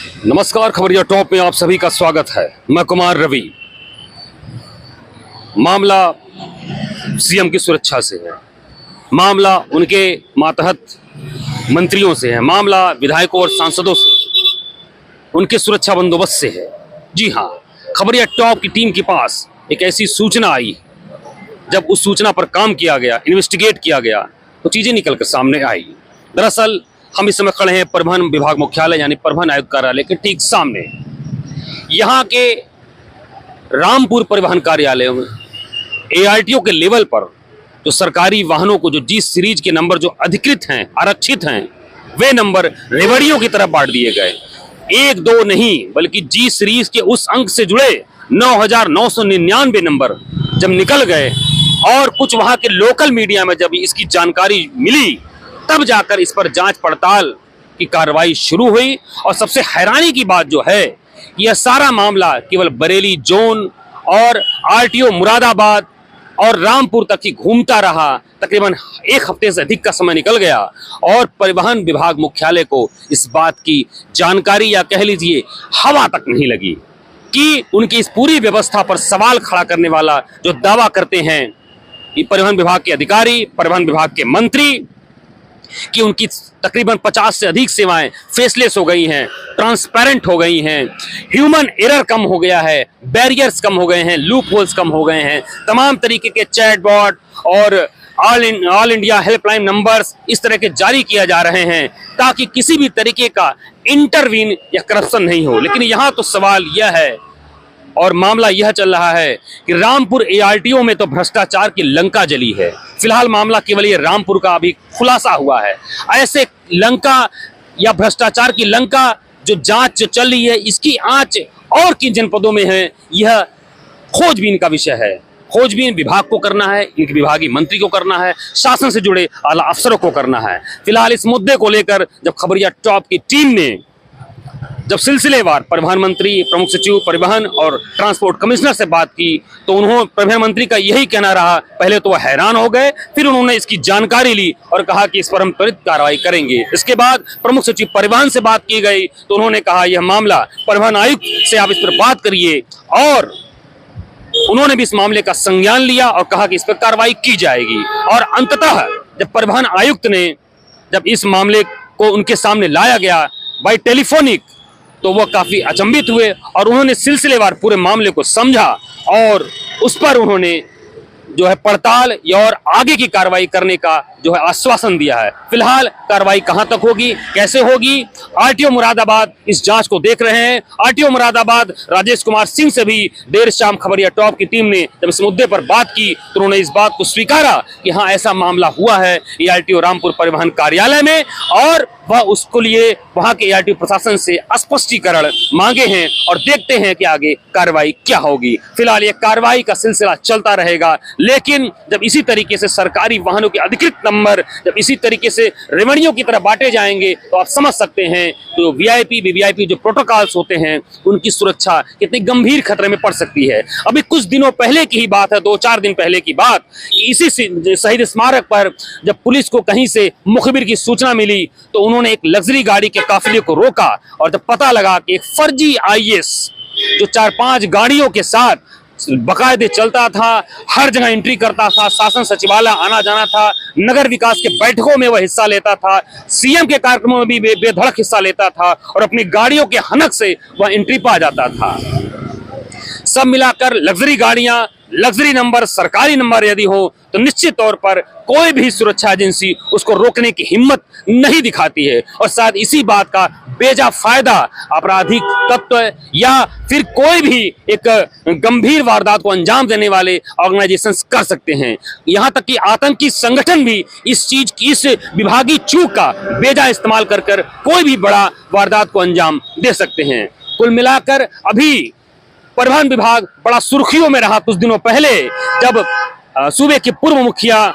नमस्कार, खबरिया टॉप में आप सभी का स्वागत है। मैं कुमार रवि। मामला सीएम की सुरक्षा से है, मामला उनके मातहत मंत्रियों से है, मामला विधायकों और सांसदों से, उनके सुरक्षा बंदोबस्त से है। जी हाँ, खबरिया टॉप की टीम के पास एक ऐसी सूचना आई। जब उस सूचना पर काम किया गया, इन्वेस्टिगेट किया गया, तो चीजें निकल कर सामने आई। दरअसल हम इस समय खड़े हैं परिवहन विभाग मुख्यालय यानी परिवहन आयुक्त कार्यालय के ठीक सामने। यहाँ के रामपुर परिवहन कार्यालय में एआरटीओ के लेवल पर जो सरकारी वाहनों को जो जी सीरीज के नंबर जो अधिकृत हैं, आरक्षित हैं, वे नंबर रेवड़ियों की तरफ बांट दिए गए। एक दो नहीं बल्कि जी सीरीज के उस अंक से जुड़े 9,999 नंबर जब निकल गए और कुछ वहां के लोकल मीडिया में जब इसकी जानकारी मिली, तब जाकर इस पर जांच पड़ताल की कार्रवाई शुरू हुई। और सबसे हैरानी की बात जो है, यह सारा मामला केवल बरेली जोन और आरटीओ मुरादाबाद और रामपुर तक ही घूमता रहा। तकरीबन एक हफ्ते से अधिक का समय निकल गया और परिवहन विभाग मुख्यालय को इस बात की जानकारी या कह लीजिए हवा तक नहीं लगी कि उनकी इस पूरी व्यवस्था पर सवाल खड़ा करने वाला जो दावा करते हैं कि परिवहन विभाग के अधिकारी, परिवहन विभाग के मंत्री, कि उनकी तकरीबन 50 से अधिक सेवाएं फेसलेस हो गई हैं, ट्रांसपेरेंट हो गई हैं, ह्यूमन एरर कम हो गया है, बैरियर्स कम हो गए हैं, लूप होल्स कम हो गए हैं, तमाम तरीके के चैटबॉट और ऑल इंडिया हेल्पलाइन नंबर्स इस तरह के जारी किया जा रहे हैं ताकि किसी भी तरीके का इंटरवीन या करप्शन नहीं हो। लेकिन यहाँ तो सवाल यह है और मामला यह चल रहा है कि रामपुर एआरटीओ में तो भ्रष्टाचार की लंका जली है। फिलहाल मामला केवल ये रामपुर का अभी खुलासा हुआ है। ऐसे लंका या भ्रष्टाचार की लंका जो जांच जो चल रही है, इसकी आंच और किन जनपदों में है, यह खोजबीन का विषय है। खोजबीन विभाग को करना है, इनके विभागीय मंत्री को करना है, शासन से जुड़े आला अफसरों को करना है। फिलहाल इस मुद्दे को लेकर जब खबरिया टॉप की टीम ने जब सिलसिलेवार परिवहन मंत्री, प्रमुख सचिव परिवहन और ट्रांसपोर्ट कमिश्नर से बात की, तो उन्होंने परिवहन मंत्री का यही कहना रहा। पहले तो वह हैरान हो गए, फिर उन्होंने इसकी जानकारी ली और कहा कि इस पर हम त्वरित कार्रवाई करेंगे। इसके बाद प्रमुख सचिव परिवहन से बात की गई तो उन्होंने कहा यह मामला परिवहन आयुक्त से आप इस पर बात करिए, और उन्होंने भी इस मामले का संज्ञान लिया और कहा कि इस पर कार्रवाई की जाएगी। और अंततः जब परिवहन आयुक्त ने जब इस मामले को उनके सामने लाया गया बाय टेलीफोनिक, तो वह काफी अचंभित हुए और उन्होंने सिलसिलेवार पूरे मामले को समझा और उस पर उन्होंने जो है पड़ताल और आगे की कार्रवाई करने का जो है आश्वासन दिया है। फिलहाल कार्रवाई कहां तक होगी, कैसे होगी, आरटीओ मुरादाबाद इस जांच को देख रहे हैं। आरटीओ मुरादाबाद राजेश कुमार सिंह से भी देर शाम खबरिया टॉप की टीम ने जब इस मुद्दे पर बात की तो उन्होंने इस बात को स्वीकारा कि हाँ, ऐसा मामला हुआ है एआरटीओ रामपुर परिवहन कार्यालय में और वह उसको लिए वहां के एआरटीओ प्रशासन से स्पष्टीकरण मांगे हैं और देखते हैं कि आगे कार्रवाई क्या होगी। फिलहाल ये कार्रवाई का सिलसिला चलता रहेगा, लेकिन जब इसी तरीके से सरकारी वाहनों के अधिकृत नंबर जब इसी तरीके से रेवड़ियों की तरह बांटे जाएंगे तो आप समझ सकते हैं तो वीआईपी वीवीआईपी जो प्रोटोकॉल्स होते हैं उनकी सुरक्षा कितनी गंभीर खतरे में पड़ सकती है। अभी कुछ दिनों पहले की ही बात है, 2-4 दिन पहले की बात, इसी शहीद स्मारक पर जब पुलिस को कहीं से मुखबिर की सूचना मिली तो उन्होंने एक लग्जरी गाड़ी के काफिले को रोका और जब पता लगा कि एक फर्जी आईएएस जो 4-5 गाड़ियों के साथ बकायदे चलता था, हर जगह एंट्री करता था, शासन सचिवालय आना जाना था, नगर विकास के बैठकों में वह हिस्सा लेता था, सीएम के कार्यक्रमों में भी बेधड़क हिस्सा लेता था और अपनी गाड़ियों के हनक से वह एंट्री पा जाता था। सब मिलाकर लग्जरी गाड़ियां, लग्जरी नंबर, सरकारी नंबर यदि हो तो निश्चित तौर पर कोई भी सुरक्षा एजेंसी उसको रोकने की हिम्मत नहीं दिखाती है और शायद इसी बात का बेजा फायदा आपराधिक तत्व या फिर कोई भी एक गंभीर वारदात को अंजाम देने वाले ऑर्गेनाइजेशंस कर सकते हैं। यहां तक कि आतंकी संगठन भी इस चीज की, इस विभागीय चूक का बेजा इस्तेमाल कर कोई भी बड़ा वारदात को अंजाम दे सकते हैं। कुल मिलाकर अभी परिवहन विभाग बड़ा सुर्खियों में रहा कुछ दिनों पहले जब सूबे के पूर्व मुखिया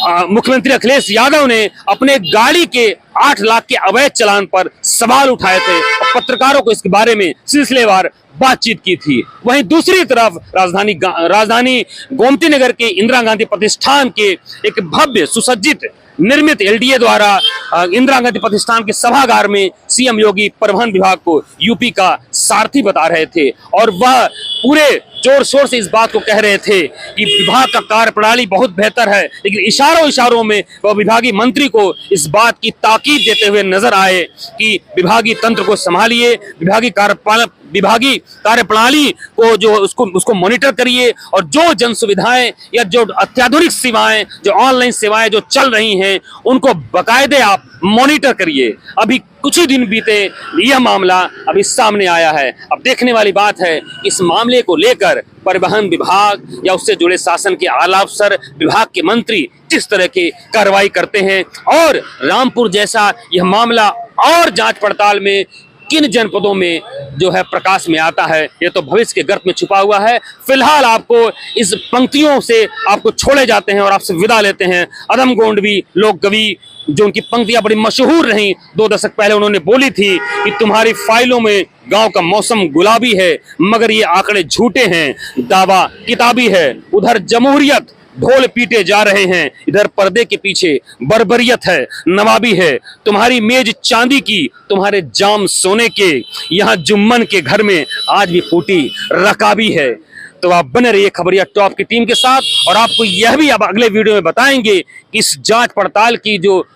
मुख्यमंत्री अखिलेश यादव ने अपने गाड़ी के 8 लाख के अवैध चालान पर सवाल उठाए थे और पत्रकारों को इसके बारे में सिलसिलेवार बातचीत की थी। वहीं दूसरी तरफ राजधानी गोमती नगर के इंदिरा गांधी प्रतिष्ठान के एक भव्य सुसज्जित निर्मित एलडीए द्वारा इंदिरा गांधी प्रतिष्ठान के सभागार में सीएम योगी परिवहन विभाग को यूपी का सारथी बता रहे थे और वह पूरे जोर शोर से इस बात को कह रहे थे कि विभाग का कार्यप्रणाली बहुत बेहतर है, लेकिन इशारों में वह विभागीय मंत्री को इस बात की ताकीद देते हुए नजर आए कि विभागीय तंत्र को संभालिए, विभागीय कार्यप्रणाली को जो उसको मॉनिटर करिए और जो जन सुविधाएं या जो अत्याधुनिक सेवाएं, जो ऑनलाइन सेवाएं जो चल रही हैं, उनको बाकायदे आप मॉनिटर करिए। अभी कुछ ही दिन बीते यह मामला अभी सामने आया है। अब देखने वाली बात है इस मामले को लेकर परिवहन विभाग या उससे जुड़े शासन के आला अफसर, विभाग के मंत्री किस तरह की कार्रवाई करते हैं और रामपुर जैसा यह मामला और जांच पड़ताल में किन जनपदों में जो है प्रकाश में आता है, ये तो भविष्य के गर्त में छुपा हुआ है। फिलहाल आपको इस पंक्तियों से आपको छोड़े जाते हैं और आपसे विदा लेते हैं। अदम गोंडवी लोक कवि, जो उनकी पंक्तियां बड़ी मशहूर रहीं, 2 दशक पहले उन्होंने बोली थी कि तुम्हारी फाइलों में गांव का मौसम गुलाबी है, मगर ये आंकड़े झूठे हैं, दावा किताबी है। उधर जमहूरियत ढोल पीटे जा रहे हैं, इधर पर्दे के पीछे बर्बरियत है, नवाबी है। तुम्हारी मेज चांदी की, तुम्हारे जाम सोने के, यहाँ जुम्मन के घर में आज भी फूटी रकाबी है। तो आप बने रहिए खबरिया टॉप की टीम के साथ और आपको यह भी अब अगले वीडियो में बताएंगे कि इस जांच पड़ताल की जो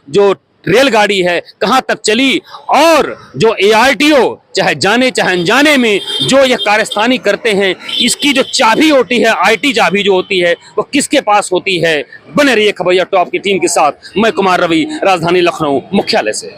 रेलगाड़ी है कहां तक चली और जो एआरटीओ चाहे जाने चाहे अनजाने में जो यह कार्यस्थानी करते हैं, इसकी जो चाबी होती है, आईटी चाबी जो होती है, वो किसके पास होती है। बने रहिए खबरिया टॉप की टीम के साथ। मैं कुमार रवि, राजधानी लखनऊ मुख्यालय से।